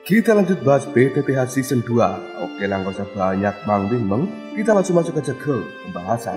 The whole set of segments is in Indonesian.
Kita lanjut bahas BPPH Season 2. Oke lah, gak usah banyak mangling, kita langsung masuk aja ke pembahasan.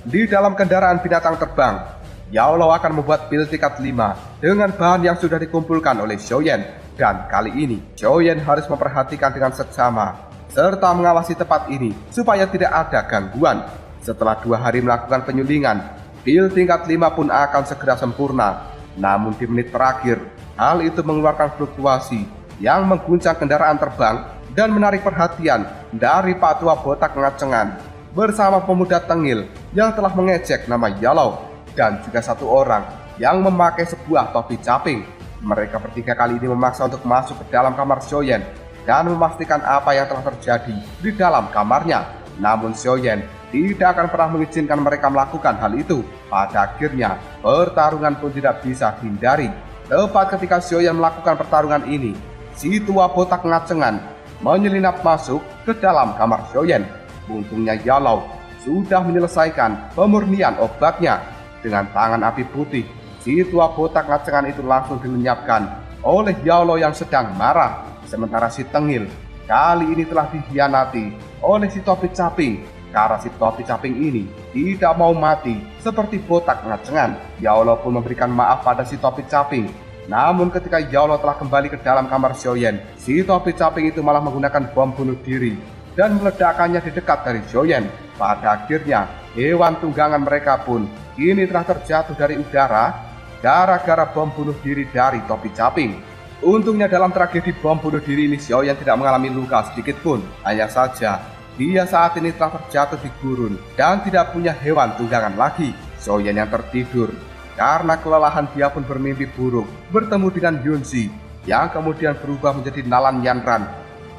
Di dalam kendaraan binatang terbang, Yao akan membuat pil tingkat 5 dengan bahan yang sudah dikumpulkan oleh Xiaoyan. Dan kali ini, Xiaoyan harus memperhatikan dengan seksama serta mengawasi tempat ini supaya tidak ada gangguan. Setelah 2 hari melakukan penyulingan, pil tingkat 5 pun akan segera sempurna. Namun di menit terakhir, hal itu mengeluarkan fluktuasi yang mengguncang kendaraan terbang dan menarik perhatian dari Pak Tua botak ngacengan bersama pemuda tengil yang telah mengejek nama Yao dan juga 1 orang yang memakai sebuah topi caping. Mereka bertiga kali ini memaksa untuk masuk ke dalam kamar Xiaoyan dan memastikan apa yang telah terjadi di dalam kamarnya. Namun Xiaoyan tidak akan pernah mengizinkan mereka melakukan hal itu. Pada akhirnya, pertarungan pun tidak bisa dihindari. Tepat ketika Xiaoyan melakukan pertarungan ini, si tua botak ngacengan menyelinap masuk ke dalam kamar Xiaoyan. Untungnya Yao sudah menyelesaikan pemurnian obatnya. Dengan tangan api putih, si tua botak ngacengan itu langsung dilenyapkan oleh Yao yang sedang marah. Sementara si tengil kali ini telah dikhianati oleh si topi caping, karena si topi caping ini tidak mau mati seperti botak ngacengan. Yao pun memberikan maaf pada si topi caping. Namun ketika Yao telah kembali ke dalam kamar Xiaoyan, si topi caping itu malah menggunakan bom bunuh diri dan meledakkannya di dekat dari Xiaoyan. Pada akhirnya, hewan tunggangan mereka pun kini telah terjatuh dari udara gara-gara bom bunuh diri dari topi caping. Untungnya dalam tragedi bom bunuh diri ini Xiaoyan tidak mengalami luka sedikit pun. Hanya saja dia saat ini telah terjatuh di gurun dan tidak punya hewan tunggangan lagi. Xiaoyan yang tertidur karena kelelahan, dia pun bermimpi buruk bertemu dengan Yunzi yang kemudian berubah menjadi Nalan Yanran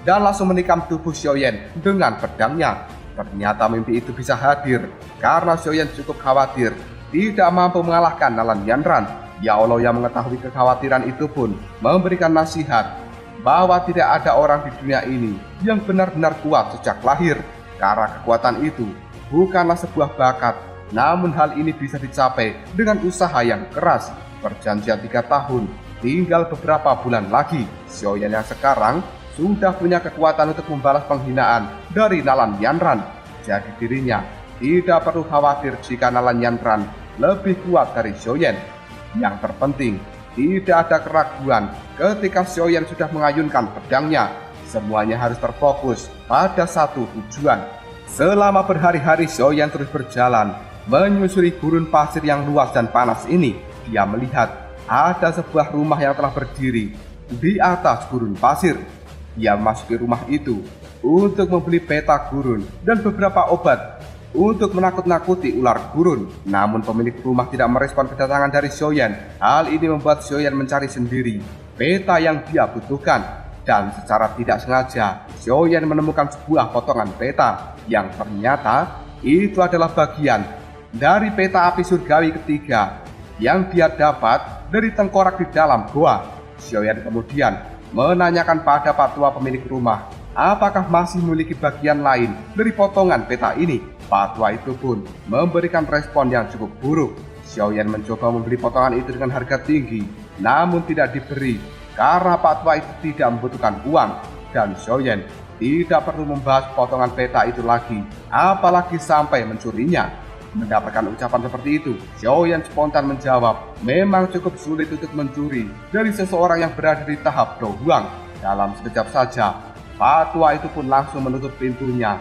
dan langsung menikam tubuh Xiaoyan dengan pedangnya. Ternyata mimpi itu bisa hadir karena Xiaoyan cukup khawatir tidak mampu mengalahkan Nalan Yanran. Yao yang mengetahui kekhawatiran itu pun memberikan nasihat bahwa tidak ada orang di dunia ini yang benar-benar kuat sejak lahir, karena kekuatan itu bukanlah sebuah bakat, namun hal ini bisa dicapai dengan usaha yang keras. Perjanjian 3 tahun, tinggal beberapa bulan lagi. Xiaoyan yang sekarang sudah punya kekuatan untuk membalas penghinaan dari Nalan Yanran. Jadi dirinya tidak perlu khawatir jika Nalan Yanran lebih kuat dari Xiaoyan. Yang terpenting, tidak ada keraguan ketika Xiaoyan sudah mengayunkan pedangnya. Semuanya harus terfokus pada satu tujuan. Selama berhari-hari Xiaoyan terus berjalan menyusuri gurun pasir yang luas dan panas ini. Dia melihat ada sebuah rumah yang telah berdiri di atas gurun pasir. Dia memasuki rumah itu untuk membeli peta gurun dan beberapa obat untuk menakut-nakuti ular gurun. Namun pemilik rumah tidak merespon kedatangan dari Xiaoyan. Hal ini membuat Xiaoyan mencari sendiri peta yang dia butuhkan. Dan secara tidak sengaja, Xiaoyan menemukan sebuah potongan peta yang ternyata itu adalah bagian dari peta api surgawi ketiga yang dia dapat dari tengkorak di dalam goa. Xiaoyan kemudian menanyakan pada Pak Tua pemilik rumah apakah masih memiliki bagian lain dari potongan peta ini. Pak Tua itu pun memberikan respon yang cukup buruk. Xiaoyan mencoba membeli potongan itu dengan harga tinggi, namun tidak diberi karena Pak Tua itu tidak membutuhkan uang. Dan Xiaoyan tidak perlu membahas potongan peta itu lagi, apalagi sampai mencurinya. Mendapatkan ucapan seperti itu, Xiaoyan spontan menjawab, memang cukup sulit untuk mencuri dari seseorang yang berada di tahap dohuang. Dalam sekejap saja, Pak Tua itu pun langsung menutup pintunya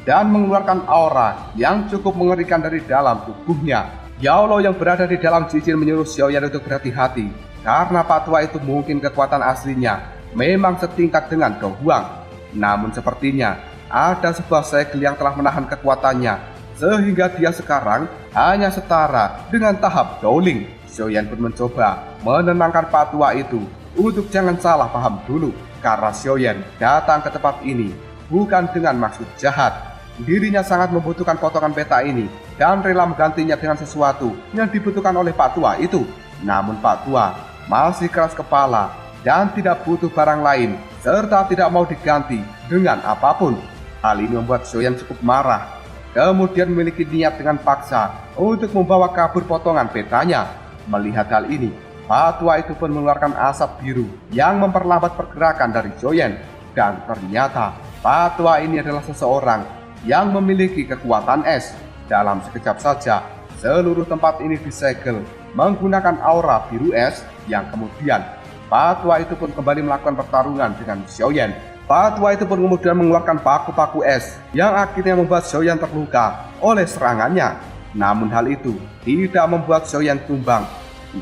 dan mengeluarkan aura yang cukup mengerikan dari dalam tubuhnya. Yao yang berada di dalam cincin menyuruh Xiaoyan untuk berhati-hati karena Pak Tua itu mungkin kekuatan aslinya memang setingkat dengan dohuang. Namun sepertinya ada sebuah segel yang telah menahan kekuatannya sehingga dia sekarang hanya setara dengan tahap Dowling. Xiaoyan pun mencoba menenangkan Pak Tua itu untuk jangan salah paham dulu, karena Xiaoyan datang ke tempat ini bukan dengan maksud jahat. Dirinya sangat membutuhkan potongan peta ini dan rela menggantinya dengan sesuatu yang dibutuhkan oleh Pak Tua itu. Namun Pak Tua masih keras kepala dan tidak butuh barang lain serta tidak mau diganti dengan apapun. Hal ini membuat Xiaoyan cukup marah kemudian memiliki niat dengan paksa untuk membawa kabur potongan petanya. Melihat hal ini, Fatwa itu pun mengeluarkan asap biru yang memperlambat pergerakan dari Xiaoyan. Dan ternyata Fatwa ini adalah seseorang yang memiliki kekuatan es. Dalam sekejap saja, seluruh tempat ini disegel menggunakan aura biru es yang kemudian Fatwa itu pun kembali melakukan pertarungan dengan Xiaoyan. Fatwa itu pun kemudian mengeluarkan paku-paku es yang akhirnya membuat Xiaoyan terluka oleh serangannya. Namun hal itu tidak membuat Xiaoyan tumbang,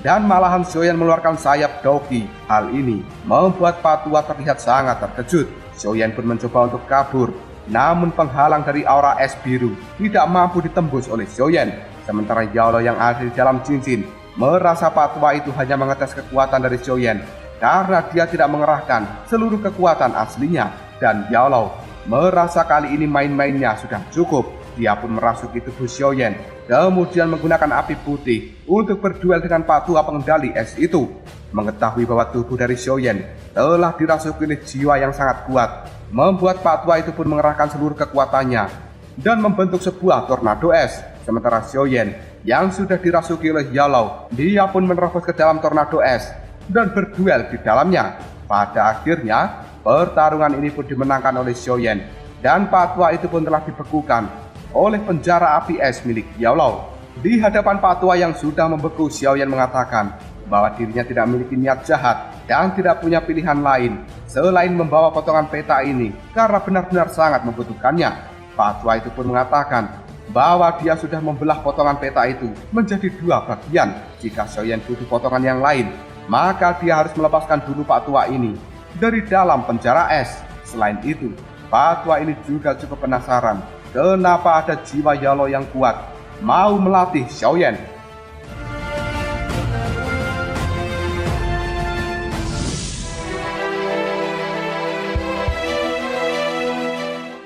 dan malahan Xiaoyan mengeluarkan sayap Doki. Hal ini membuat Fatwa terlihat sangat terkejut. Xiaoyan pun mencoba untuk kabur, namun penghalang dari aura es biru tidak mampu ditembus oleh Xiaoyan. Sementara Yao yang ada di dalam cincin merasa Fatwa itu hanya mengetes kekuatan dari Xiaoyan karena dia tidak mengerahkan seluruh kekuatan aslinya. Dan Yao merasa kali ini main-mainnya sudah cukup. Dia pun merasuki tubuh Xiaoyan, kemudian menggunakan api putih untuk berduel dengan Fatwa pengendali es itu. Mengetahui bahwa tubuh dari Xiaoyan telah dirasuki oleh jiwa yang sangat kuat, membuat Fatwa itu pun mengerahkan seluruh kekuatannya dan membentuk sebuah tornado es. Sementara Xiaoyan yang sudah dirasuki oleh Yao, dia pun menerobos ke dalam tornado es dan berduel di dalamnya. Pada akhirnya, pertarungan ini pun dimenangkan oleh Xiaoyan, dan Fatwa itu pun telah dibekukan oleh penjara api es milik Yao. Di hadapan Fatwa yang sudah membeku, Xiaoyan mengatakan bahwa dirinya tidak memiliki niat jahat dan tidak punya pilihan lain selain membawa potongan peta ini karena benar-benar sangat membutuhkannya. Fatwa itu pun mengatakan bahwa dia sudah membelah potongan peta itu menjadi dua bagian. Jika Xiaoyan butuh potongan yang lain, maka dia harus melepaskan dulu Fatwa ini dari dalam penjara es. Selain itu, Fatwa ini juga cukup penasaran kenapa ada jiwa Yao yang kuat mau melatih Xiaoyan.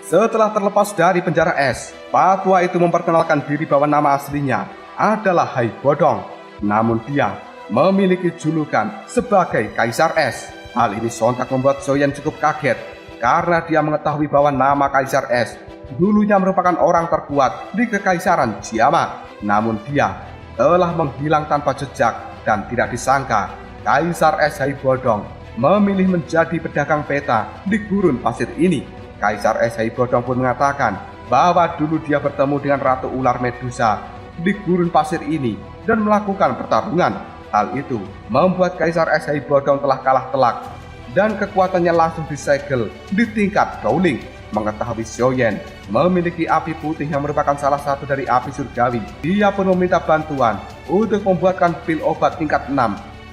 Setelah terlepas dari penjara es, Fatwa itu memperkenalkan diri bahwa nama aslinya adalah Hai Bodong. Namun dia memiliki julukan sebagai Kaisar Es. Hal ini sontak membuat Xiaoyan cukup kaget karena dia mengetahui bahwa nama Kaisar Es dulunya merupakan orang terkuat di Kekaisaran Jiama. Namun dia telah menghilang tanpa jejak dan tidak disangka Kaisar Es Hai Bodong memilih menjadi pedagang peta di gurun pasir ini. Kaisar Es Hai Bodong pun mengatakan bahwa dulu dia bertemu dengan Ratu Ular Medusa di gurun pasir ini dan melakukan pertarungan. Hal itu membuat Kaisar Es Hai Bodong telah kalah telak dan kekuatannya langsung disegel di tingkat Gouling. Mengetahui Xiaoyan memiliki api putih yang merupakan salah satu dari api surgawi, dia pun meminta bantuan untuk membuatkan pil obat tingkat 6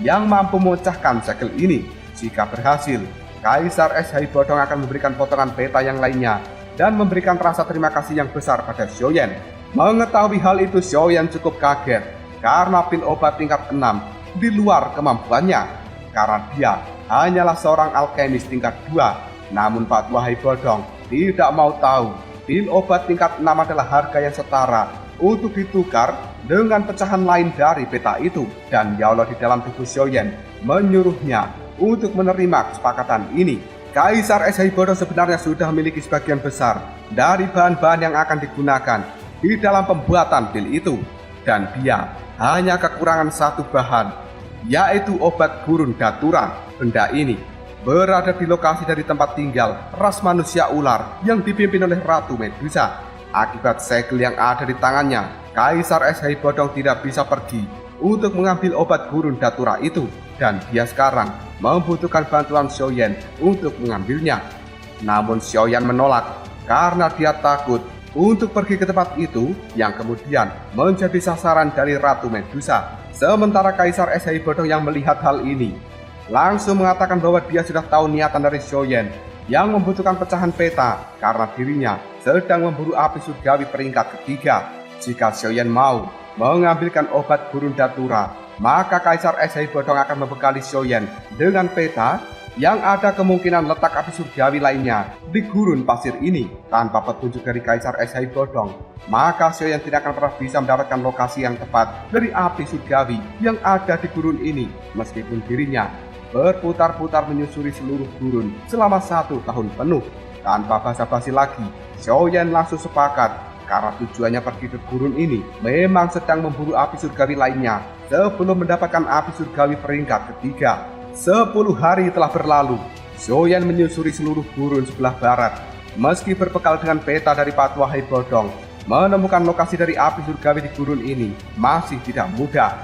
yang mampu memecahkan segel ini. Jika berhasil, Kaisar Es Hai Bodong akan memberikan potongan peta yang lainnya dan memberikan rasa terima kasih yang besar pada Xiaoyan. Mengetahui hal itu, Xiaoyan cukup kaget karena pil obat tingkat 6 di luar kemampuannya, karena dia hanyalah seorang alkemis tingkat 2. Namun Fatwa Hai Bodong tidak mau tahu pil obat tingkat 6 adalah harga yang setara untuk ditukar dengan pecahan lain dari peta itu. Dan Yao di dalam tubuh Xiaoyan menyuruhnya untuk menerima kesepakatan ini. Kaisar Es Hai Bodong sebenarnya sudah memiliki sebagian besar dari bahan-bahan yang akan digunakan di dalam pembuatan pil itu, dan dia hanya kekurangan satu bahan, yaitu obat gurun datura. Benda ini berada di lokasi dari tempat tinggal ras manusia ular yang dipimpin oleh Ratu Medusa. Akibat segel yang ada di tangannya, Kaisar Es Hai Bodong tidak bisa pergi untuk mengambil obat gurun datura itu, dan dia sekarang membutuhkan bantuan Xiaoyan untuk mengambilnya. Namun Xiaoyan menolak karena dia takut untuk pergi ke tempat itu yang kemudian menjadi sasaran dari Ratu Medusa. Sementara Kaisar Es Hai Bodong yang melihat hal ini langsung mengatakan bahwa dia sudah tahu niatan dari Xiaoyan yang membutuhkan pecahan peta karena dirinya sedang memburu api surgawi peringkat ketiga. Jika Xiaoyan mau mengambilkan obat gurun datura, maka Kaisar Es Hai Bodong akan membekali Xiaoyan dengan peta yang ada kemungkinan letak api surgawi lainnya di gurun pasir ini. Tanpa petunjuk dari Kaisar Es Hai Bodong, maka Xiaoyan tidak akan pernah bisa mendapatkan lokasi yang tepat dari api surgawi yang ada di gurun ini, meskipun dirinya berputar-putar menyusuri seluruh gurun selama 1 tahun penuh. Tanpa basa-basi lagi, Xiaoyan langsung sepakat karena tujuannya pergi ke gurun ini memang sedang memburu api surgawi lainnya sebelum mendapatkan api surgawi peringkat ketiga. 10 hari telah berlalu. Xiaoyan menyusuri seluruh gurun sebelah barat. Meski berbekal dengan peta dari Patwa Hai Bodong, menemukan lokasi dari api surgawi di gurun ini masih tidak mudah.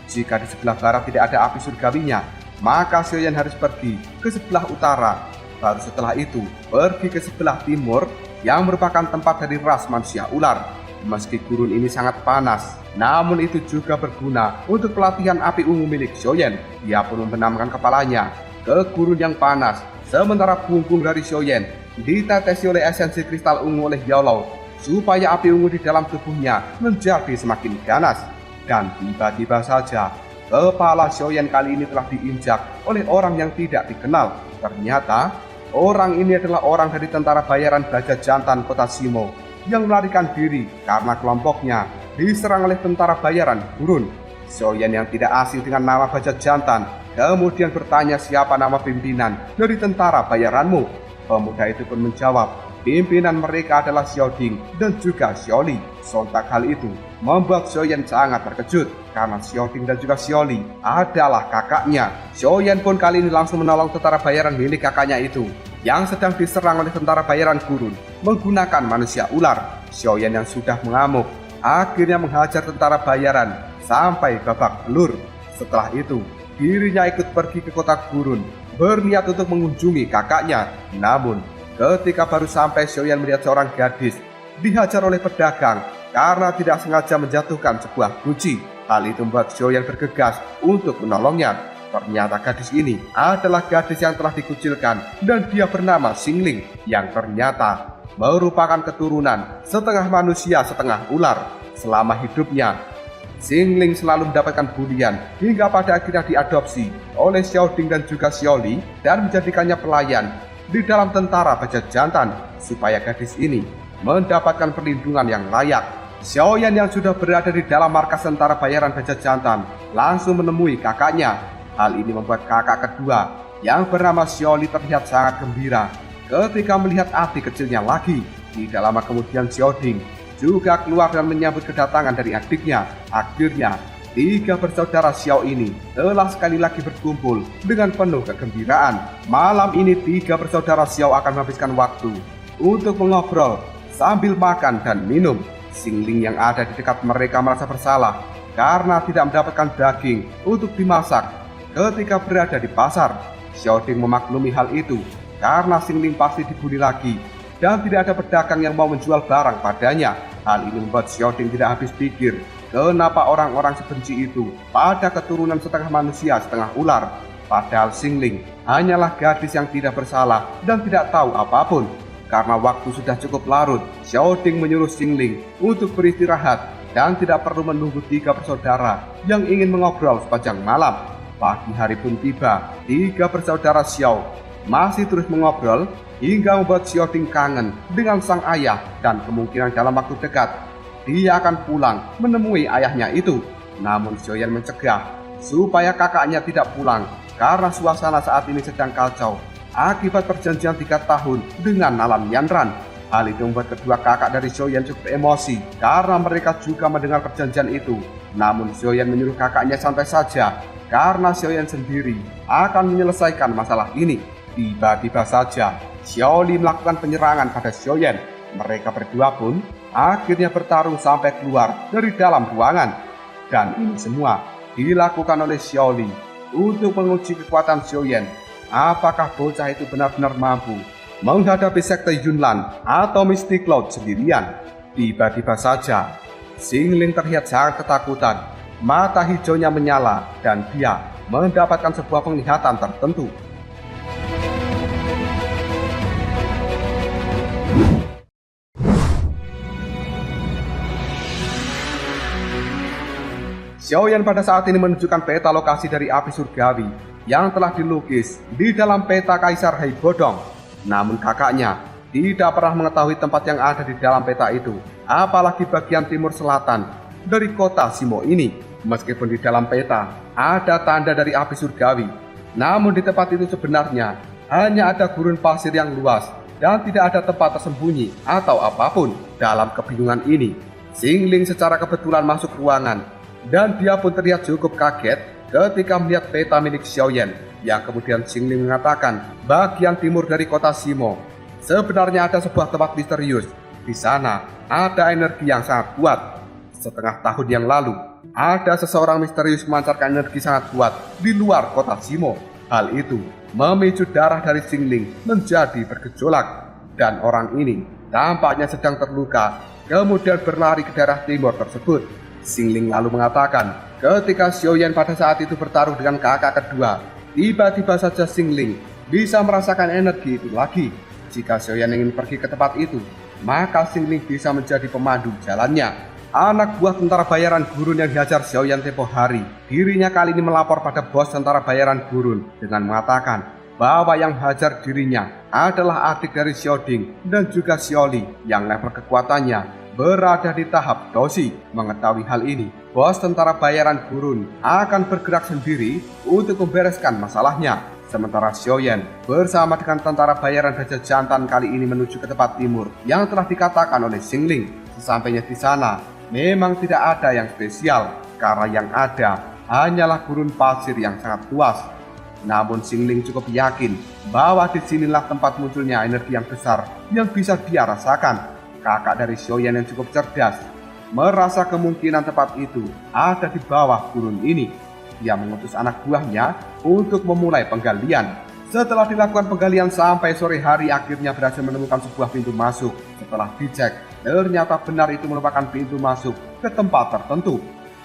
Jika di sebelah barat tidak ada api surgawinya, maka Xiaoyan harus pergi ke sebelah utara. Baru setelah itu, pergi ke sebelah timur yang merupakan tempat dari ras manusia ular. Meski gurun ini sangat panas, namun itu juga berguna untuk pelatihan api ungu milik Xiaoyan. Dia pun membenamkan kepalanya ke gurun yang panas, sementara punggung dari Xiaoyan ditetesi oleh esensi kristal ungu oleh Yaolou supaya api ungu di dalam tubuhnya menjadi semakin ganas. Dan tiba-tiba saja, kepala Xiaoyan kali ini telah diinjak oleh orang yang tidak dikenal. Ternyata, orang ini adalah orang dari tentara bayaran Baja Jantan kota Shimo yang melarikan diri karena kelompoknya diserang oleh tentara bayaran gurun. Xiaoyan yang tidak asing dengan nama Baja Jantan kemudian bertanya siapa nama pimpinan dari tentara bayaranmu. Pemuda itu pun menjawab, pimpinan mereka adalah Xiaoding dan juga Xiaoli. Sontak hal itu membuat Xiaoyan sangat terkejut karena Xiaoding dan juga Xiaoli adalah kakaknya. Xiaoyan pun kali ini langsung menolong tentara bayaran milik kakaknya itu yang sedang diserang oleh tentara bayaran gurun menggunakan manusia ular. Xiaoyan yang sudah mengamuk akhirnya menghajar tentara bayaran sampai babak belur. Setelah itu, dirinya ikut pergi ke kota gurun berniat untuk mengunjungi kakaknya. Namun, ketika baru sampai, Xiaoyan melihat seorang gadis dihajar oleh pedagang karena tidak sengaja menjatuhkan sebuah guci. Hal itu membuat Xiaoyan bergegas untuk menolongnya. Ternyata gadis ini adalah gadis yang telah dikucilkan dan dia bernama Xingling yang ternyata merupakan keturunan setengah manusia setengah ular. Selama hidupnya, Xingling selalu mendapatkan bulian hingga pada akhirnya diadopsi oleh Xiaoding dan juga Xiaoli dan menjadikannya pelayan di dalam tentara Baja Jantan supaya gadis ini mendapatkan perlindungan yang layak. Xiaoyan yang sudah berada di dalam markas tentara bayaran Baja Jantan langsung menemui kakaknya. Hal ini membuat kakak kedua yang bernama Xiaoli terlihat sangat gembira ketika melihat adik kecilnya lagi. Tidak lama kemudian Xiaoding juga keluar dan menyambut kedatangan dari adiknya. Akhirnya, 3 bersaudara Xiao ini telah sekali lagi berkumpul dengan penuh kegembiraan. Malam ini 3 bersaudara Xiao akan menghabiskan waktu untuk mengobrol sambil makan dan minum. Xingling yang ada di dekat mereka merasa bersalah karena tidak mendapatkan daging untuk dimasak ketika berada di pasar. Xiaoding memaklumi hal itu karena Xingling pasti dibuli lagi dan tidak ada pedagang yang mau menjual barang padanya. Hal ini membuat Xiaoding tidak habis pikir kenapa orang-orang sebenci itu pada keturunan setengah manusia setengah ular. Padahal Xingling hanyalah gadis yang tidak bersalah dan tidak tahu apapun. Karena waktu sudah cukup larut, Xiaoding menyuruh Xingling untuk beristirahat dan tidak perlu menunggu 3 bersaudara yang ingin mengobrol sepanjang malam. Pagi hari pun tiba, 3 bersaudara Xiao masih terus mengobrol hingga membuat Xiaoding kangen dengan sang ayah dan kemungkinan dalam waktu dekat dia akan pulang menemui ayahnya itu. Namun Xiaoyan mencegah supaya kakaknya tidak pulang karena suasana saat ini sedang kacau akibat perjanjian 3 tahun dengan Nalan Yanran. Hal itu membuat kedua kakak dari Xiaoyan cukup emosi karena mereka juga mendengar perjanjian itu. Namun Xiaoyan menyuruh kakaknya santai saja karena Xiaoyan sendiri akan menyelesaikan masalah ini. Tiba-tiba saja Xiaoli melakukan penyerangan pada Xiaoyan. Mereka berdua pun akhirnya bertarung sampai keluar dari dalam ruangan. Dan ini semua dilakukan oleh Xiaoli untuk menguji kekuatan Xiaoyan. Apakah bocah itu benar-benar mampu menghadapi sekte Yunlan atau Mystic Cloud sendirian? Tiba-tiba saja Xingling terlihat sangat ketakutan. Mata hijaunya menyala dan dia mendapatkan sebuah penglihatan tertentu. Xiaoyan pada saat ini menunjukkan peta lokasi dari api surgawi yang telah dilukis di dalam peta Kaisar Hai Bodong. Namun kakaknya tidak pernah mengetahui tempat yang ada di dalam peta itu, apalagi bagian timur selatan dari kota Shimo ini. Meskipun di dalam peta ada tanda dari api surgawi, namun di tempat itu sebenarnya hanya ada gurun pasir yang luas dan tidak ada tempat tersembunyi atau apapun. Dalam kebingungan ini, Xingling secara kebetulan masuk ruangan dan dia pun terlihat cukup kaget ketika melihat peta milik Xiaoyan yang kemudian Xingling mengatakan bagian timur dari kota Simo. Sebenarnya ada sebuah tempat misterius. Di sana ada energi yang sangat kuat. Setengah tahun yang lalu, ada seseorang misterius memancarkan energi sangat kuat di luar kota Simo. Hal itu memicu darah dari Xingling menjadi bergejolak dan orang ini tampaknya sedang terluka, kemudian berlari ke daerah timur tersebut. Xingling lalu mengatakan ketika Xiaoyan pada saat itu bertaruh dengan kakak kedua, tiba-tiba saja Xingling bisa merasakan energi itu lagi. Jika Xiaoyan ingin pergi ke tempat itu, maka Xingling bisa menjadi pemandu jalannya. Anak buah tentara bayaran gurun yang dihajar Xiaoyan tempo hari, dirinya kali ini melapor pada bos tentara bayaran gurun dengan mengatakan bahwa yang hajar dirinya adalah adik dari Xiaoding dan juga Xiaoli yang level kekuatannya berada di tahap dosi. Mengetahui hal ini, bos tentara bayaran gurun akan bergerak sendiri untuk membereskan masalahnya. Sementara Xiaoyan bersama dengan tentara bayaran Gajah Jantan kali ini menuju ke tempat timur yang telah dikatakan oleh Xingling. Sesampainya di sana, memang tidak ada yang spesial karena yang ada hanyalah gurun pasir yang sangat luas. Namun Xingling cukup yakin bahwa disinilah tempat munculnya energi yang besar yang bisa dia rasakan. Kakak dari Xiaoyan yang cukup cerdas merasa kemungkinan tempat itu ada di bawah gurun ini. Dia mengutus anak buahnya untuk memulai penggalian. Setelah dilakukan penggalian sampai sore hari, akhirnya berhasil menemukan sebuah pintu masuk. Setelah dicek, ternyata benar itu merupakan pintu masuk ke tempat tertentu.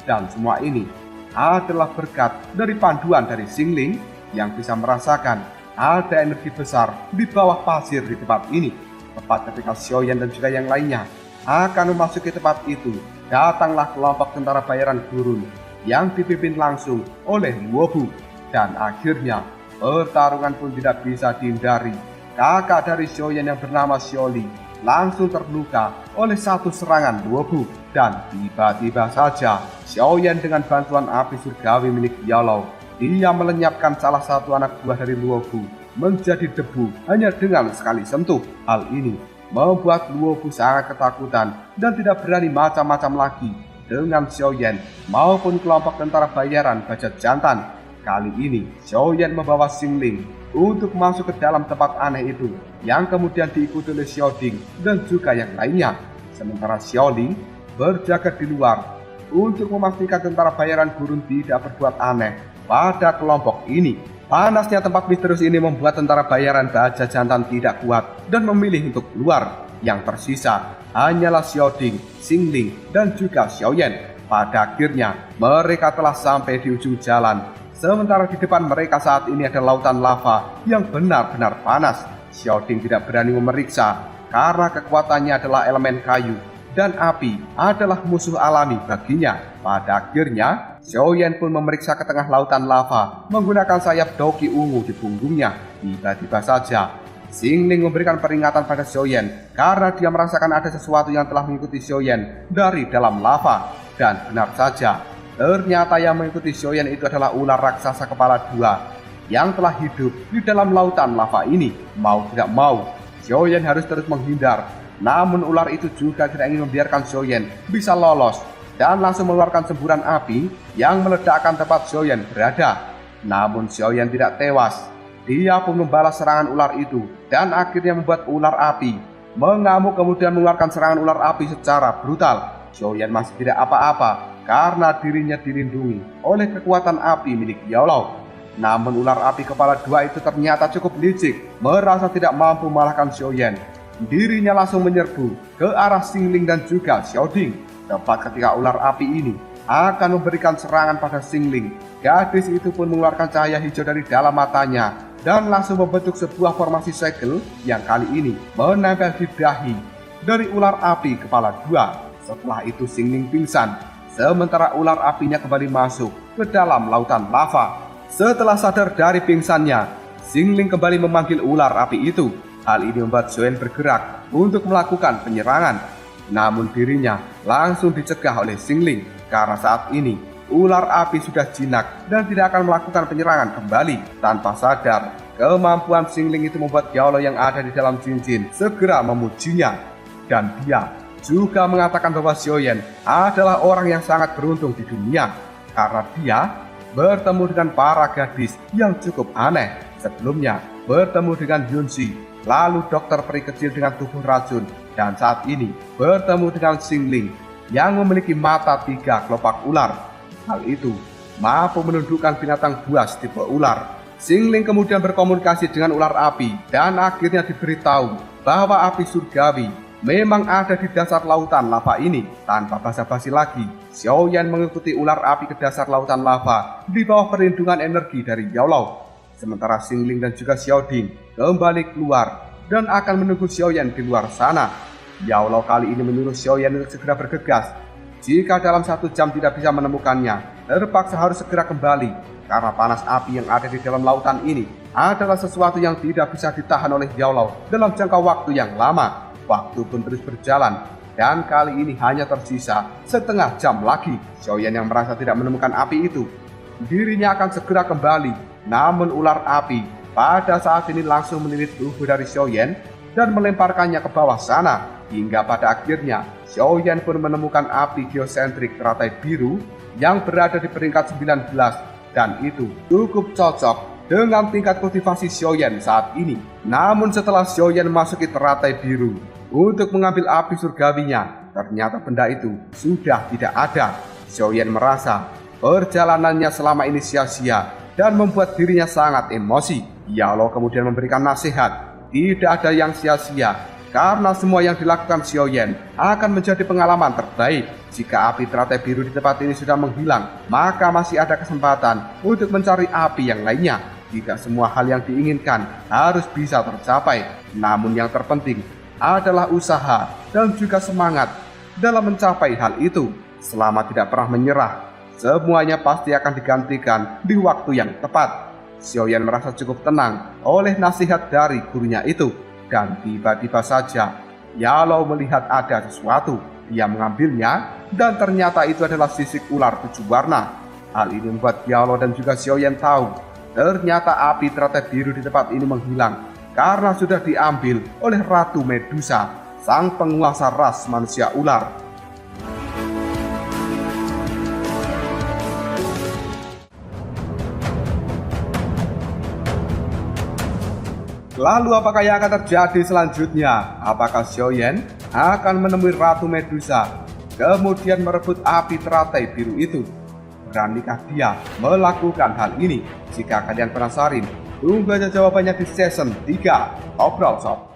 Dan semua ini adalah berkat dari panduan dari Xingling yang bisa merasakan ada energi besar di bawah pasir di tempat ini. Tepat ketika Xiaoyan dan juga yang lainnya akan memasuki tempat itu, datanglah kelompok tentara bayaran gurun yang dipimpin langsung oleh Luobu. Dan akhirnya pertarungan pun tidak bisa dihindari. Kakak dari Xiaoyan yang bernama Xiaoli langsung terluka oleh satu serangan Luobu. Dan tiba-tiba saja Xiaoyan dengan bantuan api surgawi milik Yaolou, dia melenyapkan salah satu anak buah dari Luobu menjadi debu hanya dengan sekali sentuh. Hal ini membuat Luobu sangat ketakutan dan tidak berani macam-macam lagi dengan Xiaoyan maupun kelompok tentara bayaran Gajah Jantan. Kali ini Xiaoyan membawa Xingling untuk masuk ke dalam tempat aneh itu yang kemudian diikuti oleh Xiaoding dan juga yang lainnya. Sementara Xiaoli berjaga di luar untuk memastikan tentara bayaran gurun tidak berbuat aneh pada kelompok ini. Panasnya tempat misterius ini membuat tentara bayaran Gajah Jantan tidak kuat dan memilih untuk keluar. Yang tersisa hanyalah Xiaoding, Xingling, dan juga Xiaoyan. Pada akhirnya mereka telah sampai di ujung jalan. Sementara di depan mereka saat ini ada lautan lava yang benar-benar panas. Xiaoding tidak berani memeriksa karena kekuatannya adalah elemen kayu dan api adalah musuh alami baginya. Pada akhirnya Xiaoyan pun memeriksa ke tengah lautan lava menggunakan sayap doki ungu di punggungnya. Tiba-tiba saja Xingling memberikan peringatan pada Xiaoyan karena dia merasakan ada sesuatu yang telah mengikuti Xiaoyan dari dalam lava. Dan benar saja, ternyata yang mengikuti Xiaoyan itu adalah ular raksasa kepala dua yang telah hidup di dalam lautan lava ini. Mau tidak mau, Xiaoyan harus terus menghindar. Namun ular itu juga tidak ingin membiarkan Xiaoyan bisa lolos dan langsung mengeluarkan semburan api yang meledakkan tempat Xiaoyan berada. Namun Xiaoyan tidak tewas. Dia pun membalas serangan ular itu dan akhirnya membuat ular api mengamuk kemudian mengeluarkan serangan ular api secara brutal. Xiaoyan masih tidak apa-apa karena dirinya dilindungi oleh kekuatan api milik Yaolou. Namun ular api kepala dua itu ternyata cukup licik, merasa tidak mampu mengalahkan Xiaoyan. Dirinya langsung menyerbu ke arah Xingling dan juga Xiaoding. Tepat ketika ular api ini akan memberikan serangan pada Xingling, gadis itu pun mengeluarkan cahaya hijau dari dalam matanya dan langsung membentuk sebuah formasi segel yang kali ini menempel di dahi dari ular api kepala dua. Setelah itu Xingling pingsan, sementara ular apinya kembali masuk ke dalam lautan lava. Setelah sadar dari pingsannya, Xingling kembali memanggil ular api itu. Hal ini membuat Xiaoyan bergerak untuk melakukan penyerangan. Namun dirinya langsung dicegah oleh Xingling karena saat ini ular api sudah jinak dan tidak akan melakukan penyerangan kembali. Tanpa sadar, Kemampuan Xingling itu membuat Yao Lao yang ada di dalam cincin segera memujinya. Dan dia juga mengatakan bahwa Xiaoyan adalah orang yang sangat beruntung di dunia karena dia bertemu dengan para gadis yang cukup aneh. Sebelumnya bertemu dengan Yunxi, lalu dokter peri kecil dengan tubuh racun, dan saat ini bertemu dengan Xingling yang memiliki mata 3 kelopak ular. Hal itu mampu menundukkan binatang buas tipe ular. Xingling kemudian berkomunikasi dengan ular api dan akhirnya diberitahu bahwa api surgawi memang ada di dasar lautan lava ini. Tanpa basa-basi lagi, Xiaoyan mengikuti ular api ke dasar lautan lava di bawah perlindungan energi dari Yao Lao. Sementara Xingling dan juga Xiaoding kembali keluar dan akan menunggu Xiaoyan di luar sana. Yao Lao kali ini menyuruh Xiaoyan untuk segera bergegas. Jika dalam 1 jam tidak bisa menemukannya, terpaksa harus segera kembali. Karena panas api yang ada di dalam lautan ini adalah sesuatu yang tidak bisa ditahan oleh Yao Lao dalam jangka waktu yang lama. Waktu pun terus berjalan, dan kali ini hanya tersisa setengah jam lagi. Xiaoyan yang merasa tidak menemukan api itu, dirinya akan segera kembali. Namun ular api pada saat ini langsung menilik tubuh dari Xiaoyan dan melemparkannya ke bawah sana. Hingga pada akhirnya Xiaoyan pun menemukan api geosentrik teratai biru yang berada di peringkat 19. Dan itu cukup cocok dengan tingkat kultivasi Xiaoyan saat ini. Namun setelah Xiaoyan memasuki teratai biru untuk mengambil api surgawinya, ternyata benda itu sudah tidak ada. Xiaoyan merasa perjalanannya selama ini sia-sia dan membuat dirinya sangat emosi. Yao Lao kemudian memberikan nasihat, tidak ada yang sia-sia karena semua yang dilakukan Xiaoyan akan menjadi pengalaman terbaik. Jika api teratai biru di tempat ini sudah menghilang, maka masih ada kesempatan untuk mencari api yang lainnya. Tidak semua hal yang diinginkan harus bisa tercapai. Namun yang terpenting adalah usaha dan juga semangat dalam mencapai hal itu. Selama tidak pernah menyerah, semuanya pasti akan digantikan di waktu yang tepat. Xiaoyan merasa cukup tenang oleh nasihat dari gurunya itu. Dan tiba-tiba saja Yao Lao melihat ada sesuatu. Dia mengambilnya dan ternyata itu adalah sisik ular 7 warna. Hal ini membuat Yao Lao dan juga Xiaoyan tahu ternyata api teratai biru di tempat ini menghilang karena sudah diambil oleh Ratu Medusa, sang penguasa ras manusia ular. Lalu apakah yang akan terjadi selanjutnya? Apakah Xiaoyan akan menemui Ratu Medusa, kemudian merebut api teratai biru itu? Beranikah dia melakukan hal ini? Jika kalian penasaran, tunggu aja jawabannya di season 3 Obrol Shop.